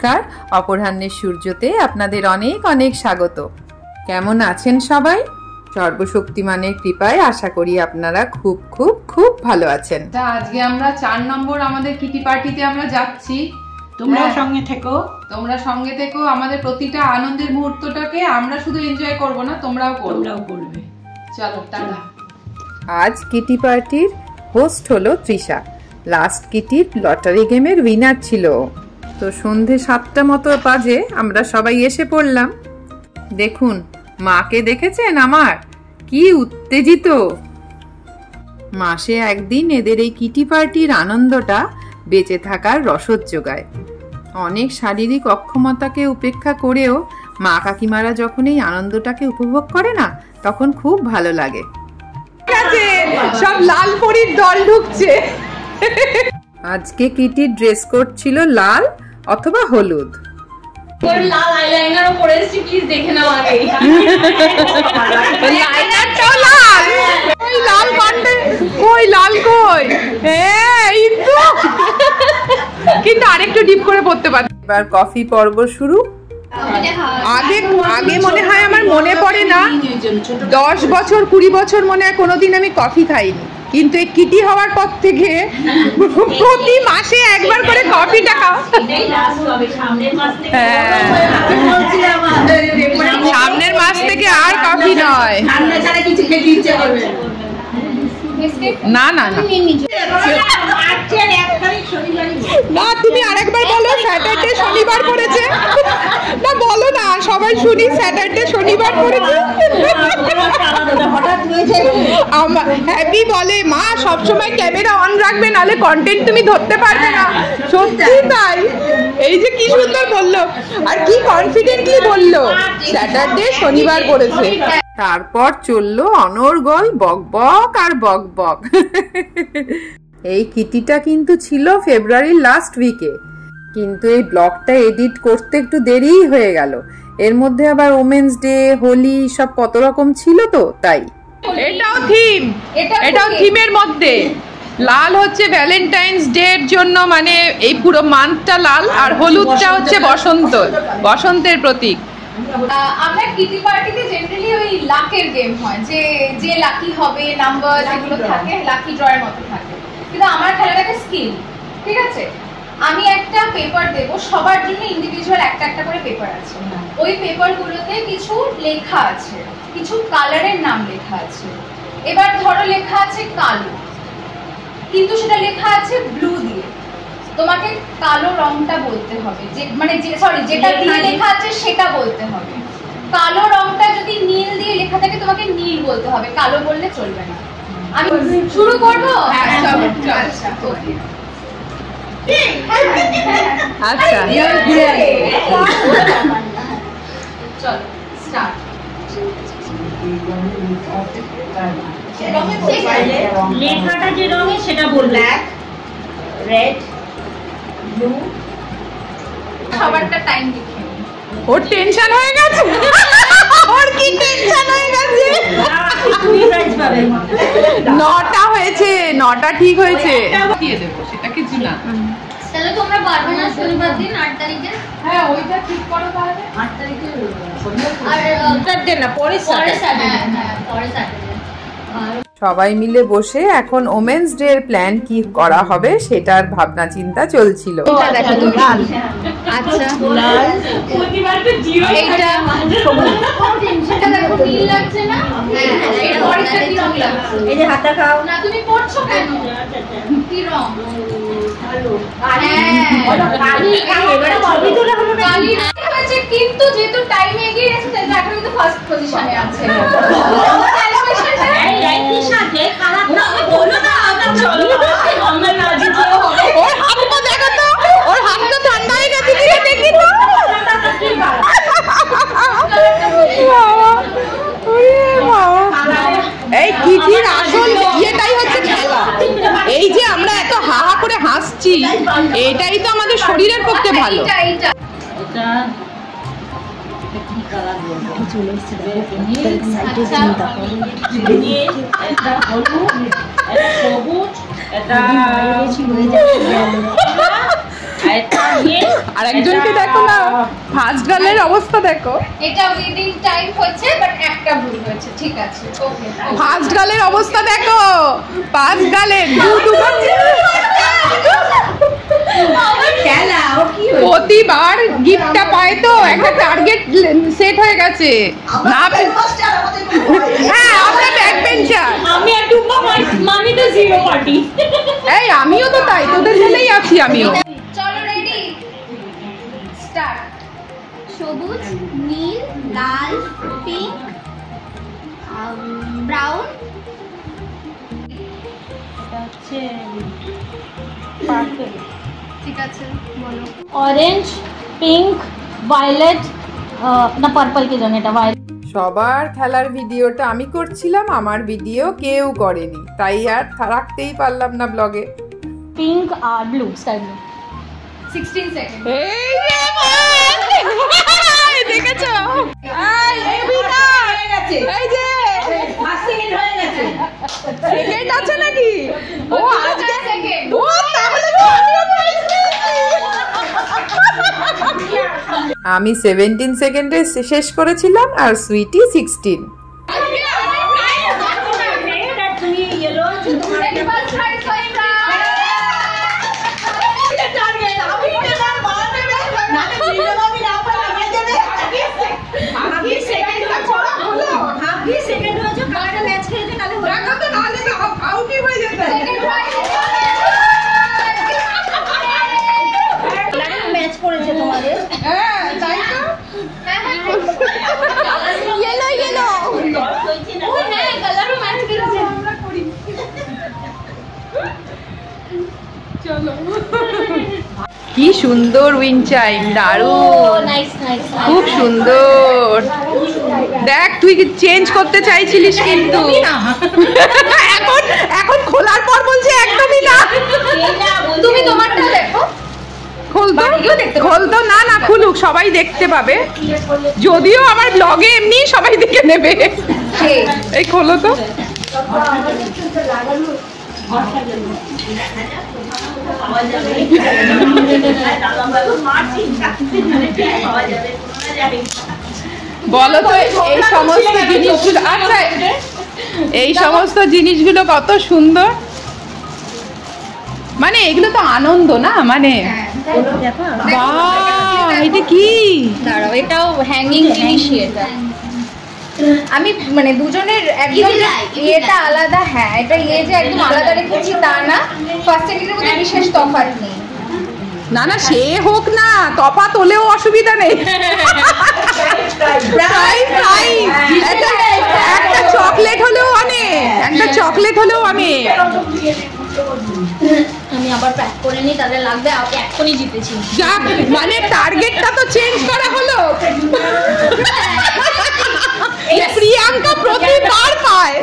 নমস্কার, অপরাহ্নের সূর্যতে আপনাদের অনেক অনেক স্বাগত। কেমন আছেন সবাই? সর্বশক্তিমানের কৃপায় আশা করি আপনারা খুব খুব খুব ভালো আছেন। আজকে আমরা 4 নম্বর আমাদের কিটি পার্টিতে আমরা যাচ্ছি। তোমরা সঙ্গে থেকো, আমাদের প্রতিটা আনন্দের মুহূর্তটাকে আমরা শুধু এনজয় করব না, তোমরাও করবে। চলো টাটা। আজ কিটি পার্টির হোস্ট হলো তৃষা। লাস্ট কিটির লটারি গেমের উইনার ছিল। তো সন্ধে 7টা মতো বাজে আমরা সবাই এসে পড়লাম। দেখুন মাকে দেখেছেন আমার কি উত্তেজিত। মাসে একদিন এদের এই কিটি পার্টির আনন্দটা বেঁচে থাকার রসদ যোগায়। অনেক শারীরিক অক্ষমতাকে উপেক্ষা করেও মা কাকিমারা যখন এই আনন্দটাকে উপভোগ করে না, তখন খুব ভালো লাগে। সব লাল পরীর দল ঢুকছে। আজকে কিটির ড্রেস কোড ছিল লাল অথবা হলুদ। লাল আইলাইনারও পরেছি, প্লিজ দেখে নাও আগে। আইলাইনারটাও লাল। ওই লাল কন্ডে কই লাল কই? এই তো। কিন্তু আরেকটু ডিপ করে পড়তে পারি। এবার কফি পর্ব শুরু। আগে মনে হয় আমার মনে পড়ে না 10 বছর 20 বছর মনে হয় কোনোদিন আমি কফি খাইনি, কিন্তু এই কিটি হওয়ার পর থেকে প্রতি মাসে একবার করে কফিটা খাও। সামনের মাস থেকে আর কফি নয়। না না না না, তুমি আরেকবার বলো। স্যাটারডে শনিবার পড়েছে না, বলো না, সবাই শুনি। স্যাটারডে শনিবার পড়েছে। হ্যাপি বলে মা সবসময় ক্যামেরা অন রাখবে, নাহলে কন্টেন্ট তুমি ধরতে পারবে না। সত্যি তাই। এই যে কি সুন্দর বললো আর কি কনফিডেন্টলি বললো, স্যাটারডে শনিবার পড়েছে। তারপর চললো অনর্গল বকবক আর বকবক। এই কিটিটা কিন্তু ছিল ফেব্রুয়ারির লাস্ট উইকে, কিন্তু এই ব্লগটা এডিট করতে একটু দেরিই হয়ে গেল। এর মধ্যে আবার ওমেন্স ডে, হোলি সব কত রকম ছিল, তো তাই। এটাও থিমের মধ্যে। লাল হচ্ছে ভ্যালেন্টাইন্স ডে এর জন্য, মানে এই পুরো মান্থটা লাল, আর হলুদটা হচ্ছে বসন্তের প্রতীক। আমরা কিটি পার্টিতে জেনারেলি ওই লাকের গেম হয়, যে লাকি হবে নাম্বার যেগুলো থাকে, লাকি ড্রয়ের মতো থাকে। কিন্তু আমার খেলাটাকে স্কিল, ঠিক আছে? আমি একটা পেপার দেব, সবার জন্য ইন্ডিভিজুয়াল একটা একটা করে পেপার আছে। ওই পেপারগুলোতে কিছু লেখা আছে, কিছু কালারের নাম লেখা আছে। এবার ধরো লেখা আছে কালো, কিন্তু সেটা লেখা আছে ব্লু দিয়ে। তোমাকে কালো রংটা বলতে হবে, যেটা দিয়ে লেখা আছে সেটা বলতে হবে। কালো রংটা যদি নীল দিয়ে লেখা থাকে, তোমাকে নীল বলতে হবে, কালো বললে চলবে না। আমি শুরু করব? আচ্ছা ওকে। আচ্ছা চলো স্টার্ট। লেখাটা যে রঙে সেটা বল। Black, red, blue. সবারটা টাইম দেখে ওর টেনশন হয়ে গেছে। ওর কি টেনশন হয়ে গেছে? 9টা হয়েছে, 9টা ঠিক হয়েছে। দিয়ে দেবো, সেটা কিছু না। তাহলে তোমরা পারবে না শনিবার দিন 8 তারিখে? হ্যাঁ ওইটা ঠিক করো তাহলে। 8 তারিখে আর স্যাটারডে না, পরে স্যাটারডে। হ্যাঁ পরে স্যাটারডে। সবাই মিলে বসে এখন ওমেন্স ডে এর প্ল্যান কি করা হবে সেটার ভাবনা চিন্তা চলছিল। আচ্ছা লাল, প্রতিবারটা জিরো, এইটা সবুজ। টেনশনটা দেখো নীল লাগছে না? হ্যাঁ এর পরেরটা কি রং লাগছে? এই যে হাতটা খাও না, তুমি পড়ছো কেন? কি রং? কালো। কালি, এবারে ছবি তোলা হলো না? কালি হয়েছে, কিন্তু যেহেতু টাইম এগিয়ে গেছে তাই এখন তো ফার্স্ট পজিশনে আছে। একই সাথে খারাপ না বলো না, আমরা চলো আমরা রাজি তো হবে। ওর হাতটা দেখো তো, ওর হাতটা ঠান্ডা হয়ে গেছে, দেখি তো। এই কিটির আসল ইয়েটাই হচ্ছে খেলা। এই যে আমরা এত হাহা করে হাসছি, এটাই তো আমাদের শরীরের পক্ষে ভালো। এটা কি কালার বলবো? চলে এসেছে সাইডে চিন্তা করো। এটা হলুদ, এটা সবুজ, এটা বেশি হয়ে যাচ্ছে। আর একজনকে দেখো না, ফার্স্ট গার্লের অবস্থা দেখো। এটা উইদিন টাইম হচ্ছে, বাট একটা ভুল হয়েছে, ঠিক আছে ওকে। ফার্স্ট গার্লের অবস্থা দেখো, ফার্স্ট গার্লের প্রতিবার গিফটটা পায় তো একটা টার্গেট সেট হয়ে গেছে না। হ্যাঁ আমরা ব্যাক বেঞ্চার, আমি আর টুম্পা মামি তো জিরো পার্টি। এই আমিও তো তাই, তোদের সাথেই আছি আমিও। চলো রেডি স্টার্ট। সবুজ, নীল, লাল, পিঙ্ক, ব্রাউন, এটা হচ্ছে পার্পল, ঠিক আছে বলো। অরেঞ্জ, পিঙ্ক, ভায়োলেট, না পার্পল কি জানি, এটা ভায়োলেট। সবার খেলার ভিডিওটা আমি করছিলাম, আমার ভিডিও কেউ করেনি, তাই আর রাখতেই পারলাম না ব্লগে। পিঙ্ক আর ব্লু, স্কাই ব্লু। 16 সেকেন্ড। এই যে ভাই, দেখেছো? এই যে সেকেন্ড আছে নাকি? ও আজকে সেকেন্ড। ও তাহলে তো আমিও প্রাইজ পেয়েছি। আমি 17 সেকেন্ডে শেষ করেছিলাম আর সুইটি 16। ম্যাচ করেছে তোমাদের। হ্যাঁ তাই তো। Yellow yellow. হ্যাঁ কালারও ম্যাচ করেছে। চলো। কি সুন্দর উইন চাইম, দারুণ, নাইস নাইস। খুব সুন্দর। দেখ তুই চেঞ্জ করতে চাইছিলিস কিন্তু এখন এখন খোলার পর বলছে একদমই না। তুমি তোমারটা দেখো। খোলতো না, না খুলুক, সবাই দেখতে পাবে, যদিও আমার ব্লগে এমনি সবাই দেখে নেবে। এই খোলো তো। বলো তো এই সমস্ত জিনিসগুলো, আচ্ছা এই সমস্ত জিনিসগুলো কত সুন্দর, মানে এগুলো তো আনন্দ না, মানে বাহ এটা কি? দাঁড়াও, এটাও হ্যাঙ্গিং জিনিসই এটা। আমি মানে দুজনের একদম এটা আলাদা, হ্যাঁ এটা যে একদম আলাদা রেখেছি তা না, ফার্স্ট সেকেন্ডের মধ্যে বিশেষ তফাৎ নেই। না না সে হোক না, তফাৎ হলেও অসুবিধা নেই। একটা চকলেট হলেও অনেক, একটা চকলেট হলেও আমি আবার প্যাক করে নিই, তাহলে লাগবে এখনই জিতেছি। যাক, মানে টার্গেটটা তো চেঞ্জ করা হলো। প্রিয়াঙ্কা প্রতিবার পায়।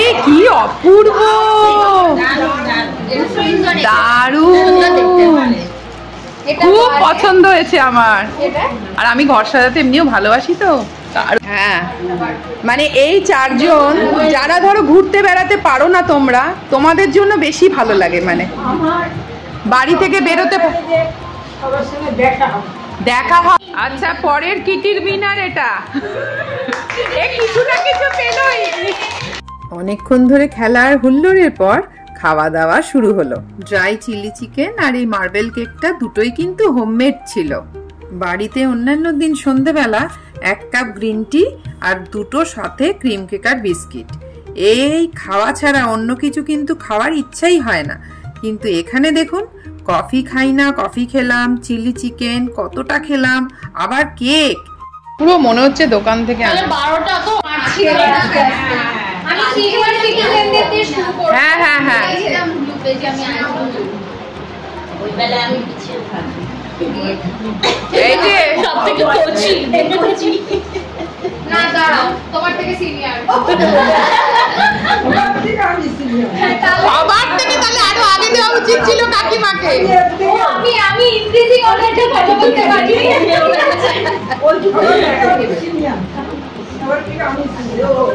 এ কি অপূর্ব, দারুণ, খুব পছন্দ হয়েছে আমার। আর আমি ঘর সাজাতে এমনিও ভালোবাসি তো। হ্যাঁ মানে এই চারজন যারা ধরো ঘুরতে বেড়াতে পারো না তোমরা, তোমাদের জন্য বেশি ভালো লাগে, মানে বাড়ি থেকে বেরোতে দেখা হয়। আচ্ছা পরের কিটির উইনার এটা, কিছু না কিছু পেলই। অনেকক্ষণ ধরে খেলার হুল্লোড়ের পর খাওয়া দাওয়া শুরু হলো। ড্রাই চিলি চিকেন আর এই মার্বেল কেকটা দুটোই কিন্তু হোমমেড ছিল। বাড়িতে অন্যান্য দিন সন্ধেবেলা 1 কাপ গ্রিন টি আর দুটো সাথে ক্রিম কেক আর বিস্কিট, এই খাওয়া ছাড়া অন্য কিছু কিন্তু খাওয়ার ইচ্ছাই হয় না। কিন্তু এখানে দেখুন, কফি খাই না, কফি খেলাম, চিলি চিকেন কতটা খেলাম, আবার কেক, পুরো মনে হচ্ছে দোকান থেকে আনা। 12টা তো আমি সিনিয়র সিটিজেনদের দিয়ে শুরু করব। হ্যাঁ হ্যাঁ হ্যাঁ, ওই বেলায় আমি পিছিয়ে থাকি। এই যে সবথেকে কোচি না দাঁড়াও, তোমার থেকে সিনিয়র। সবার থেকে তাহলে আরো আগে দেওয়া উচিত ছিল কাকিমাকে। আমি ইনক্রিজিং অর্ডারটা কথা বলতে পারি।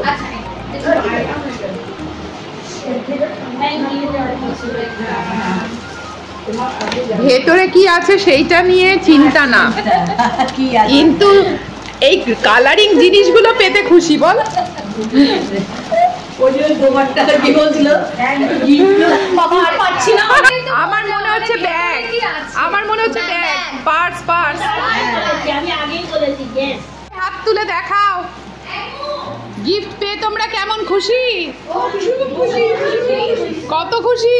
আচ্ছা ভেতরে কি আছে সেইটা নিয়ে চিন্তা না, কিন্তু এই কালারিং জিনিসগুলো পেতে খুশি বল। আমার মনে হচ্ছে ব্যাগ, আমার মনে হচ্ছে ব্যাগ, পার্স পার্স। হাত তুলে দেখাও, গিফট পেয়ে তোমরা কেমন খুশি? কত খুশি?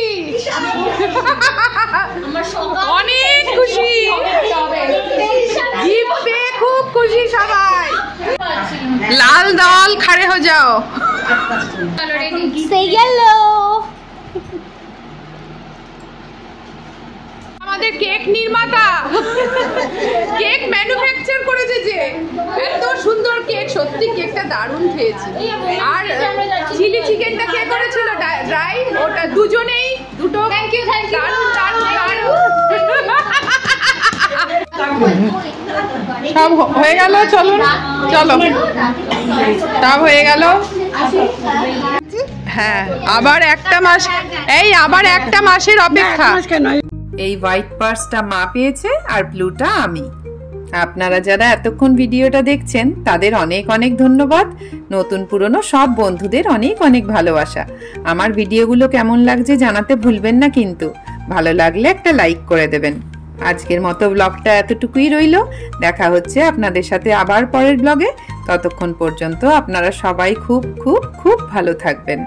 অনেক খুশি, গিফট পেয়ে খুব খুশি সবাই। লাল দল খাড়ে হয়ে যাও। Say yellow. আমাদের কেক নির্মাতা কেক ম্যানুফ্যাকচার করেছে, যে এত সুন্দর কেক, সত্যি কেকটা দারুণ খেয়েছি। আর চিলি চিকেনটা কে করেছিল ড্রাই, ওটা দুজনেই দুটো। থ্যাংক ইউ দারুণ দারুণ দারুণ। সব হয়ে গেল, চলুন চলো, সব হয়ে গেল। হ্যাঁ, আবার একটা মাস, এই আবার একটা মাসের অপেক্ষা। এই হোয়াইট পার্সটা মা পেয়েছে আর ব্লুটা আমি। আপনারা যারা এতক্ষণ ভিডিওটা দেখছেন তাদের অনেক অনেক ধন্যবাদ। নতুন পুরনো সব বন্ধুদের অনেক অনেক ভালোবাসা। আমার ভিডিওগুলো কেমন লাগছে জানাতে ভুলবেন না কিন্তু। ভালো লাগলে একটা লাইক করে দেবেন। আজকের মতো ব্লগটা এতটুকুই রইল। দেখা হচ্ছে আপনাদের সাথে আবার পরের ব্লগে। ততক্ষণ পর্যন্ত আপনারা সবাই খুব খুব খুব ভালো থাকবেন।